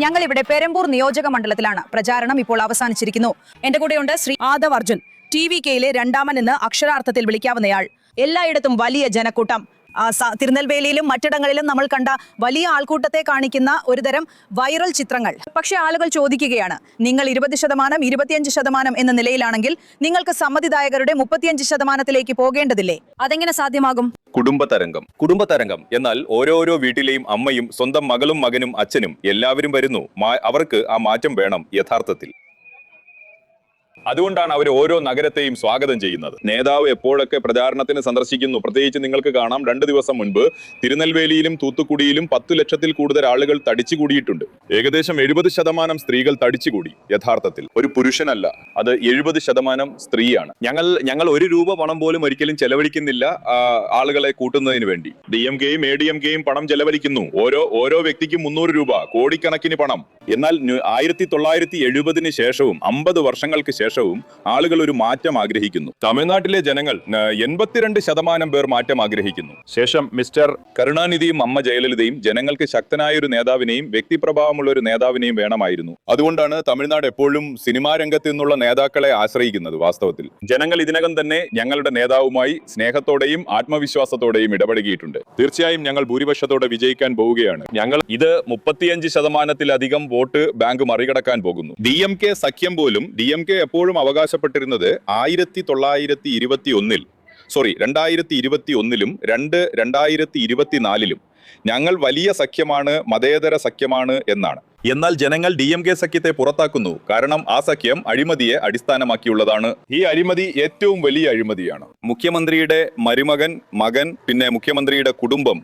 ഞങ്ങൾ ഇവിടെ പെരമ്പൂർ നിയോജക മണ്ഡലത്തിലാണ്. പ്രചാരണം ഇപ്പോൾ അവസാനിച്ചിരിക്കുന്നു. എന്റെ കൂടെയുണ്ട് ശ്രീ ആദവ് അർജുൻ, TV-Kയിലെ രണ്ടാമൻ എന്ന് അക്ഷരാർത്ഥത്തിൽ വിളിക്കാവുന്നയാൾ. എല്ലായിടത്തും വലിയ ജനക്കൂട്ടം. തിരുനെൽവേലിയിലും മറ്റിടങ്ങളിലും നമ്മൾ കണ്ട വലിയ ആൾക്കൂട്ടത്തെ കാണിക്കുന്ന ഒരുതരം വൈറൽ ചിത്രങ്ങൾ. പക്ഷേ ആളുകൾ ചോദിക്കുകയാണ്, നിങ്ങൾ 20%, 25% എന്ന നിലയിലാണെങ്കിൽ നിങ്ങൾക്ക് സമ്മതിദായകരുടെ 35%ത്തിലേക്ക് പോകേണ്ടതില്ലേ? അതെങ്ങനെ സാധ്യമാകും? കുടുംബതരംഗം എന്നാൽ ഓരോരോ വീട്ടിലെയും അമ്മയും സ്വന്തം മകളും മകനും അച്ഛനും എല്ലാവരും വരുന്നു. അവർക്ക് ആ മാറ്റം വേണം യഥാർത്ഥത്തിൽ. അതുകൊണ്ടാണ് അവർ ഓരോ നഗരത്തെയും സ്വാഗതം ചെയ്യുന്നത്. നേതാവ് എപ്പോഴൊക്കെ പ്രചാരണത്തിന് സന്ദർശിക്കുന്നു, പ്രത്യേകിച്ച് നിങ്ങൾക്ക് കാണാം 2 ദിവസം മുൻപ് തിരുനെൽവേലിയിലും തൂത്തുക്കുടിയിലും 10 ലക്ഷത്തിൽ കൂടുതൽ ആളുകൾ തടിച്ചുകൂടിയിട്ടുണ്ട്. ഏകദേശം 70% സ്ത്രീകൾ തടിച്ചുകൂടി. യഥാർത്ഥത്തിൽ ഒരു പുരുഷനല്ല, അത് 70% സ്ത്രീയാണ്. ഞങ്ങൾ 1 രൂപ പണം പോലും ഒരിക്കലും ചെലവഴിക്കുന്നില്ല ആളുകളെ കൂട്ടുന്നതിന് വേണ്ടി. DMKയും ADMKയും പണം ചെലവഴിക്കുന്നു. ഓരോ വ്യക്തിക്കും 300 രൂപ, കോടിക്കണക്കിന് പണം. എന്നാൽ 1970 ശേഷവും 50 വർഷങ്ങൾക്ക് ശേഷവും ആളുകൾ ഒരു മാറ്റം ആഗ്രഹിക്കുന്നു. തമിഴ്നാട്ടിലെ ജനങ്ങൾ 82% പേർ മാറ്റം ആഗ്രഹിക്കുന്നു. ശേഷം മിസ്റ്റർ കരുണാനിധിയും അമ്മ ജയലളിതയും ജനങ്ങൾക്ക് ശക്തനായ ഒരു നേതാവിനെയും വ്യക്തിപ്രഭാവമുള്ള ഒരു നേതാവിനെയും വേണമായിരുന്നു. അതുകൊണ്ടാണ് തമിഴ്നാട് എപ്പോഴും സിനിമാ രംഗത്ത് നിന്നുള്ള നേതാക്കളെ ആശ്രയിക്കുന്നത്. വാസ്തവത്തിൽ ജനങ്ങൾ ഇതിനകം തന്നെ ഞങ്ങളുടെ നേതാവുമായി സ്നേഹത്തോടെയും ആത്മവിശ്വാസത്തോടെയും ഇടപെടുകയുണ്ട്. തീർച്ചയായും ഞങ്ങൾ ഭൂരിപക്ഷത്തോടെ വിജയിക്കാൻ പോവുകയാണ്. ഞങ്ങൾ ഇത് 35%-ലധികം വോട്ട് ബാങ്ക് മറികടക്കാൻ പോകുന്നു. DMK സഖ്യം പോലും DMK എപ്പോഴും അവകാശപ്പെട്ടിരുന്നത് 2021-ലും 2024-ലും ഞങ്ങൾ വലിയ സഖ്യമാണ്, മതേതര സഖ്യമാണ് എന്നാണ്. എന്നാൽ ജനങ്ങൾ DMK സഖ്യത്തെ പുറത്താക്കുന്നു. കാരണം ആ സഖ്യം അഴിമതിയെ അടിസ്ഥാനമാക്കിയുള്ളതാണ്. ഈ അഴിമതി ഏറ്റവും വലിയ അഴിമതിയാണ്. മുഖ്യമന്ത്രിയുടെ മകൻ, പിന്നെ മുഖ്യമന്ത്രിയുടെ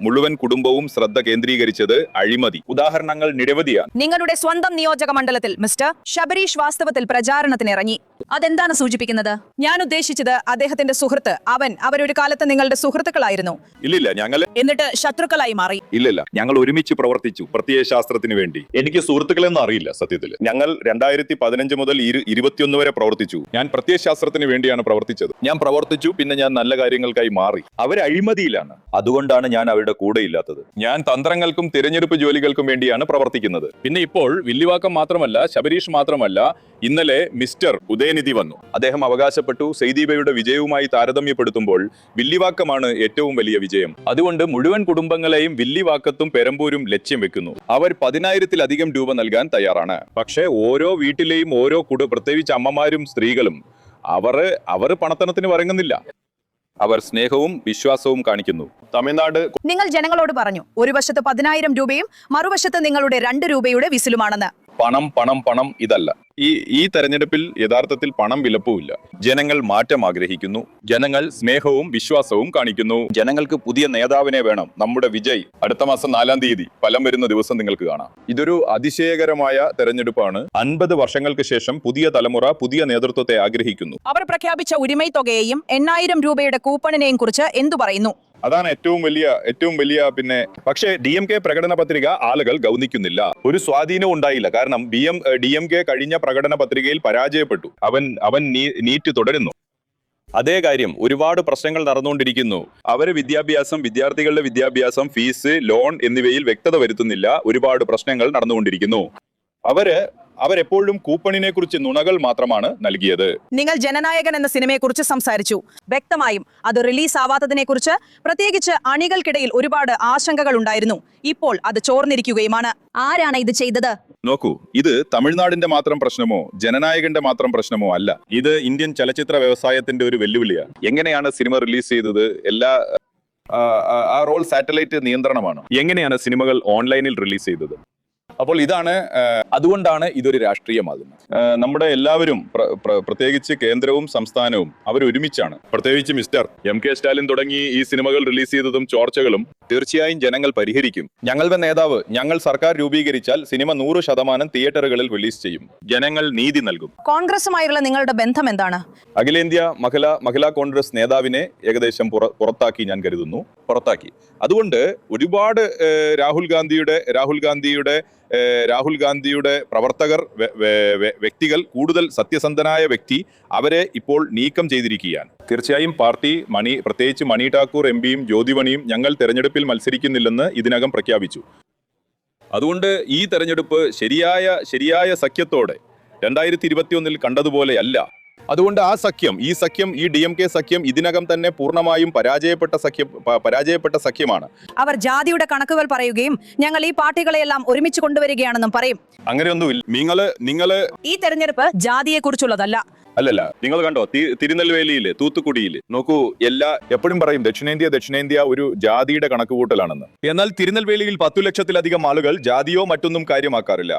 മുഴുവൻ കുടുംബവും ശ്രദ്ധ കേന്ദ്രീകരിച്ചത് അഴിമതി. ഉദാഹരണങ്ങൾ നിരവധിയാണ്. നിങ്ങളുടെ സ്വന്തം നിയോജക മണ്ഡലത്തിൽ മിസ്റ്റർ ശബരീഷ് വാസ്തവത്തിൽ പ്രചാരണത്തിനിറങ്ങി. അതെന്താണ് സൂചിപ്പിക്കുന്നത്? ഞാൻ ഉദ്ദേശിച്ചത് അദ്ദേഹത്തിന്റെ സുഹൃത്ത്. അവരൊരു കാലത്ത് നിങ്ങളുടെ സുഹൃത്തുക്കളായിരുന്നു. ഇല്ലില്ല, എന്നിട്ട് ശത്രുക്കളായി മാറി. ഇല്ലില്ല, ഞങ്ങൾ ഒരുമിച്ച് പ്രവർത്തിച്ചു പ്രത്യയശാസ്ത്രത്തിന് വേണ്ടി. എനിക്ക് സുഹൃത്തുക്കളെന്നും അറിയില്ല. സത്യത്തിൽ ഞങ്ങൾ 2015 മുതൽ 2021 വരെ പ്രവർത്തിച്ചു. ഞാൻ പ്രത്യയശാസ്ത്രത്തിന് വേണ്ടിയാണ് പ്രവർത്തിച്ചത്. ഞാൻ പ്രവർത്തിച്ചു, പിന്നെ ഞാൻ നല്ല കാര്യങ്ങൾക്കായി മാറി. അവർ അഴിമതിയിലാണ്. അതുകൊണ്ടാണ് ഞാൻ അവരുടെ കൂടെ ഇല്ലാത്തത്. ഞാൻ തന്ത്രങ്ങൾക്കും തിരഞ്ഞെടുപ്പ് ജോലികൾക്കും വേണ്ടിയാണ് പ്രവർത്തിക്കുന്നത്. പിന്നെ ഇപ്പോൾ വില്ലിവാക്കം മാത്രമല്ല, ശബരീഷ് മാത്രമല്ല, ഇന്നലെ മിസ്റ്റർ ഉദയനിധി വന്നു. അദ്ദേഹം അവകാശപ്പെട്ടു സെയ്ദീബയുടെ വിജയവുമായി താരതമ്യപ്പെടുത്തുമ്പോൾ വില്ലിവാക്കമാണ് ഏറ്റവും വലിയ വിജയം. അതുകൊണ്ട് മുഴുവൻ കുടുംബങ്ങളെയും വില്ലിവാക്കത്തും പെരമ്പൂരും ലക്ഷ്യം വെക്കുന്നു. അവർ 10,000-ലധികം രൂപ നൽകാൻ തയ്യാറാണ്. പക്ഷേ ഓരോ വീട്ടിലെയും പ്രത്യേകിച്ച് അമ്മമാരും സ്ത്രീകളും അവർ പണത്തനത്തിന് വഴങ്ങുന്നില്ല. അവർ സ്നേഹവും വിശ്വാസവും കാണിക്കുന്നു. തമിഴ്നാട് നിങ്ങൾ ജനങ്ങളോട് പറഞ്ഞു, ഒരു വശത്ത് 10,000 രൂപയും മറുവശത്ത് നിങ്ങളുടെ 2 രൂപയുടെ വിസിലുമാണെന്ന്. പണം ഇതല്ല. ഈ തെരഞ്ഞെടുപ്പിൽ യഥാർത്ഥത്തിൽ പണം വിലപ്പുമില്ല. ജനങ്ങൾ മാറ്റം ആഗ്രഹിക്കുന്നു. ജനങ്ങൾ സ്നേഹവും വിശ്വാസവും കാണിക്കുന്നു. ജനങ്ങൾക്ക് പുതിയ നേതാവിനെ വേണം. നമ്മുടെ വിജയ് അടുത്ത മാസം 4-ാം തീയതി ഫലം വരുന്ന ദിവസം നിങ്ങൾക്ക് കാണാം. ഇതൊരു അതിശയകരമായ തെരഞ്ഞെടുപ്പാണ്. 50 വർഷങ്ങൾക്ക് ശേഷം പുതിയ തലമുറ പുതിയ നേതൃത്വത്തെ ആഗ്രഹിക്കുന്നു. അവർ പ്രഖ്യാപിച്ച ഉരിമൈ തുകയെയും 8,000 രൂപയുടെ കൂപ്പണിനെയും കുറിച്ച് എന്തു പറയുന്നു? അതാണ് ഏറ്റവും വലിയ പക്ഷേ DMK പ്രകടന പത്രിക ആളുകൾ ഗൗനിക്കുന്നില്ല. ഒരു സ്വാധീനവും ഉണ്ടായില്ല. കാരണം DMK കഴിഞ്ഞ പ്രകടന പത്രികയിൽ പരാജയപ്പെട്ടു. അവൻ നീറ്റ് തുടരുന്നു. അതേ കാര്യം, ഒരുപാട് പ്രശ്നങ്ങൾ നടന്നുകൊണ്ടിരിക്കുന്നു. വിദ്യാർത്ഥികളുടെ വിദ്യാഭ്യാസം, ഫീസ്, ലോൺ എന്നിവയിൽ വ്യക്തത വരുത്തുന്നില്ല. ഒരുപാട് പ്രശ്നങ്ങൾ നടന്നുകൊണ്ടിരിക്കുന്നു. അവരെപ്പോഴും കൂപ്പണിനെ കുറിച്ച് നുണകൾ മാത്രമാണ് നൽകിയത്. നിങ്ങൾ ജനനായകൻ എന്ന സിനിമയെ കുറിച്ച് സംസാരിച്ചു. വ്യക്തമായും അത് റിലീസ് ആവാത്തതിനെ കുറിച്ച് പ്രത്യേകിച്ച് അണികൾക്കിടയിൽ ഒരുപാട് ആശങ്കകൾ ഉണ്ടായിരുന്നു. ഇപ്പോൾ അത് ചോർന്നിരിക്കുകയുമാണ്. ആരാണ് ഇത് ചെയ്തത്? നോക്കൂ, ഇത് തമിഴ്നാടിന്റെ മാത്രം പ്രശ്നമോ ജനനായകന്റെ മാത്രം പ്രശ്നമോ അല്ല. ഇത് ഇന്ത്യൻ ചലച്ചിത്ര വ്യവസായത്തിന്റെ ഒരു വെല്ലുവിളിയാണ്. എങ്ങനെയാണ് സിനിമ റിലീസ് ചെയ്തത്? ആ റോൾ സാറ്റലൈറ്റ് നിയന്ത്രണമാണ്. എങ്ങനെയാണ് സിനിമകൾ ഓൺലൈനിൽ റിലീസ് ചെയ്തത്? അപ്പോൾ അതുകൊണ്ടാണ് ഇതൊരു രാഷ്ട്രീയമാകുന്നത്. നമ്മുടെ എല്ലാവരും പ്രത്യേകിച്ച് കേന്ദ്രവും സംസ്ഥാനവും അവരൊരുമിച്ചാണ്. പ്രത്യേകിച്ച് മിസ്റ്റർ MK സ്റ്റാലിൻ തുടങ്ങി ഈ സിനിമകൾ റിലീസ് ചെയ്തതും ചോർച്ചകളും തീർച്ചയായും ജനങ്ങൾ പരിഹരിക്കും. ഞങ്ങളുടെ നേതാവ് ഞങ്ങൾ സർക്കാർ രൂപീകരിച്ചാൽ സിനിമ 100% തിയേറ്ററുകളിൽ റിലീസ് ചെയ്യും. ജനങ്ങൾ നീതി നൽകും. കോൺഗ്രസുമായുള്ള നിങ്ങളുടെ ബന്ധം എന്താണ്? അഖിലേന്ത്യാ മഹിളാ കോൺഗ്രസ് നേതാവിനെ ഏകദേശം പുറത്താക്കി ഞാൻ കരുതുന്നു. അതുകൊണ്ട് ഒരുപാട് രാഹുൽ ഗാന്ധിയുടെ പ്രവർത്തകർ, വ്യക്തികൾ, കൂടുതൽ സത്യസന്ധനായ വ്യക്തി, അവരെ ഇപ്പോൾ നീക്കം ചെയ്തിരിക്കുകയാണ്. തീർച്ചയായും പാർട്ടി പ്രത്യേകിച്ച് മണി ഠാക്കൂർ MP യും ജ്യോതിമണിയും ഞങ്ങൾ തെരഞ്ഞെടുപ്പിൽ മത്സരിക്കുന്നില്ലെന്ന് ഇതിനകം പ്രഖ്യാപിച്ചു. അതുകൊണ്ട് ഈ തെരഞ്ഞെടുപ്പ് ശരിയായ സഖ്യത്തോടെ 2021 കണ്ടതുപോലെയല്ല. അതുകൊണ്ട് ഈ സഖ്യം ഈ DMK സഖ്യം ഇതിനകം തന്നെ പൂർണ്ണമായും പരാജയപ്പെട്ട സഖ്യമാണ്. അവർ ജാതിയുടെ കണക്കുകൾ പറയുകയും ഞങ്ങൾ ഈ പാർട്ടികളെയെല്ലാം ഒരുമിച്ച് കൊണ്ടുവരികയാണെന്നും പറയും. അങ്ങനെയൊന്നുമില്ല. നിങ്ങള് ഈ തെരഞ്ഞെടുപ്പ് ജാതിയെക്കുറിച്ചുള്ളതല്ല. അല്ലല്ല, നിങ്ങൾ കണ്ടോ തിരുനെൽവേലിയില്, തൂത്തുക്കുടിയില് നോക്കൂ, എപ്പോഴും പറയും ദക്ഷിണേന്ത്യ ഒരു ജാതിയുടെ കണക്കുകൂട്ടലാണെന്ന്. എന്നാൽ തിരുനെൽവേലിയിൽ 10 ലക്ഷത്തിലധികം ആളുകൾ ജാതിയോ മറ്റൊന്നും കാര്യമാക്കാറില്ല.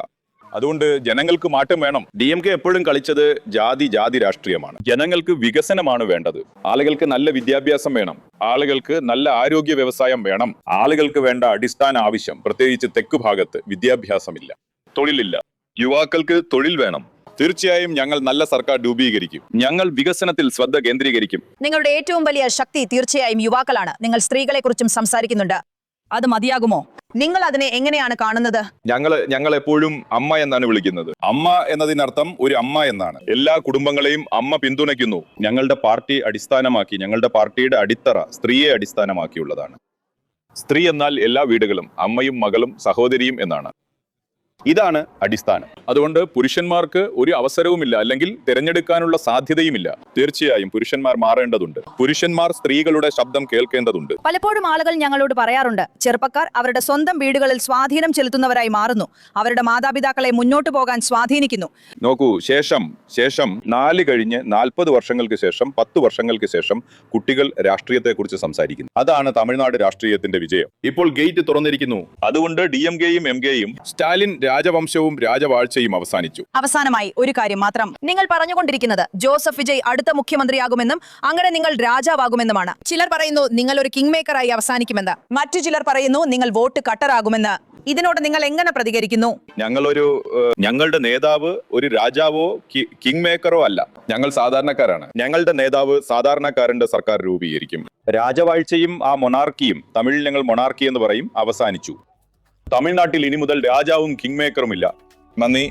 അതുകൊണ്ട് ജനങ്ങൾക്ക് മാറ്റം വേണം. DMK എപ്പോഴും കളിച്ചത് ജാതി രാഷ്ട്രീയമാണ്. ജനങ്ങൾക്ക് വികസനമാണ് വേണ്ടത്. ആളുകൾക്ക് നല്ല വിദ്യാഭ്യാസം വേണം, ആളുകൾക്ക് നല്ല ആരോഗ്യ വ്യവസായം വേണം, ആളുകൾക്ക് വേണ്ട അടിസ്ഥാന ആവശ്യം, പ്രത്യേകിച്ച് തെക്ക് ഭാഗത്ത് വിദ്യാഭ്യാസമില്ല, തൊഴിലില്ല, യുവാക്കൾക്ക് തൊഴിൽ വേണം. തീർച്ചയായും ഞങ്ങൾ നല്ല സർക്കാർ രൂപീകരിക്കും. ഞങ്ങൾ വികസനത്തിൽ ശ്രദ്ധ കേന്ദ്രീകരിക്കും. നിങ്ങളുടെ ഏറ്റവും വലിയ ശക്തി തീർച്ചയായും യുവാക്കളാണ്. നിങ്ങൾ സ്ത്രീകളെ കുറിച്ചും സംസാരിക്കുന്നുണ്ട്. അത് മതിയാകുമോ? നിങ്ങൾ അതിനെ എങ്ങനെയാണ് കാണുന്നത്? ഞങ്ങൾ എപ്പോഴും അമ്മ എന്നാണ് വിളിക്കുന്നത്. അമ്മ എന്നതിനർത്ഥം ഒരു അമ്മ എന്നാണ്. എല്ലാ കുടുംബങ്ങളെയും അമ്മ പിന്തുണയ്ക്കുന്നു. ഞങ്ങളുടെ പാർട്ടി അടിസ്ഥാനമാക്കി, ഞങ്ങളുടെ പാർട്ടിയുടെ അടിത്തറ സ്ത്രീയെ അടിസ്ഥാനമാക്കിയുള്ളതാണ്. സ്ത്രീ എന്നാൽ എല്ലാ വീടുകളും അമ്മയും മകളും സഹോദരിയും എന്നാണ്. ഇതാണ് അടിസ്ഥാനം. അതുകൊണ്ട് പുരുഷന്മാർക്ക് ഒരു അവസരവുമില്ല, അല്ലെങ്കിൽ തിരഞ്ഞെടുക്കാനുള്ള സാധ്യതയുമില്ല. തീർച്ചയായും പുരുഷന്മാർ മാറേണ്ടതുണ്ട്. പുരുഷന്മാർ സ്ത്രീകളുടെ ശബ്ദം കേൾക്കേണ്ടതുണ്ട്. പലപ്പോഴും ആളുകൾ ഞങ്ങളോട് പറയാറുണ്ട്, ചെറുപ്പക്കാർ അവരുടെ സ്വന്തം വീടുകളിൽ സ്വാധീനം ചെലുത്തുന്നവരായി മാറുന്നു, അവരുടെ മാതാപിതാക്കളെ മുന്നോട്ട് പോകാൻ സ്വാധീനിക്കുന്നു. നോക്കൂ, ശേഷം 4 കഴിഞ്ഞ് 40 വർഷങ്ങൾക്ക് ശേഷം, 10 വർഷങ്ങൾക്ക് ശേഷം കുട്ടികൾ രാഷ്ട്രീയത്തെക്കുറിച്ച് സംസാരിക്കുന്നു. അതാണ് തമിഴ്നാട് രാഷ്ട്രീയത്തിന്റെ വിജയം. ഇപ്പോൾ ഗേറ്റ് തുറന്നിരിക്കുന്നു. അതുകൊണ്ട് DMKയും MKയും സ്റ്റാലിൻ രാജവംശവും രാജവാഴ്ചയും അവസാനിച്ചു. അവസാനമായി ഒരു കാര്യം മാത്രം. നിങ്ങൾ പറഞ്ഞുകൊണ്ടിരിക്കുന്നത് ജോസഫ് വിജയ് അടുത്ത മുഖ്യമന്ത്രിയാകുമെന്നും അങ്ങനെ നിങ്ങൾ രാജാവാകുമെന്നുമാണ്. ചിലർ പറയുന്നു നിങ്ങൾ ഒരു കിങ് മേക്കറായി അവസാനിക്കുമെന്ന്. മറ്റു ചിലർ പറയുന്നു നിങ്ങൾ വോട്ട് കട്ടറാകുമെന്ന്. ഇതിനോട് നിങ്ങൾ എങ്ങനെ പ്രതികരിക്കുന്നു? ഞങ്ങളുടെ നേതാവ് ഒരു രാജാവോ കിങ് മേക്കറോ അല്ല. ഞങ്ങൾ സാധാരണക്കാരാണ്. ഞങ്ങളുടെ നേതാവ് സാധാരണക്കാരന്റെ സർക്കാർ രൂപീകരിക്കും. രാജവാഴ്ചയും ആ മൊണാർക്കിയും, തമിഴിൽ ഞങ്ങൾ മൊണാർക്കി എന്ന് പറയും, അവസാനിച്ചു. തമിഴ്നാട്ടിൽ ഇനി മുതൽ രാജാവും കിങ് മേക്കറും ഇല്ല. നന്ദി.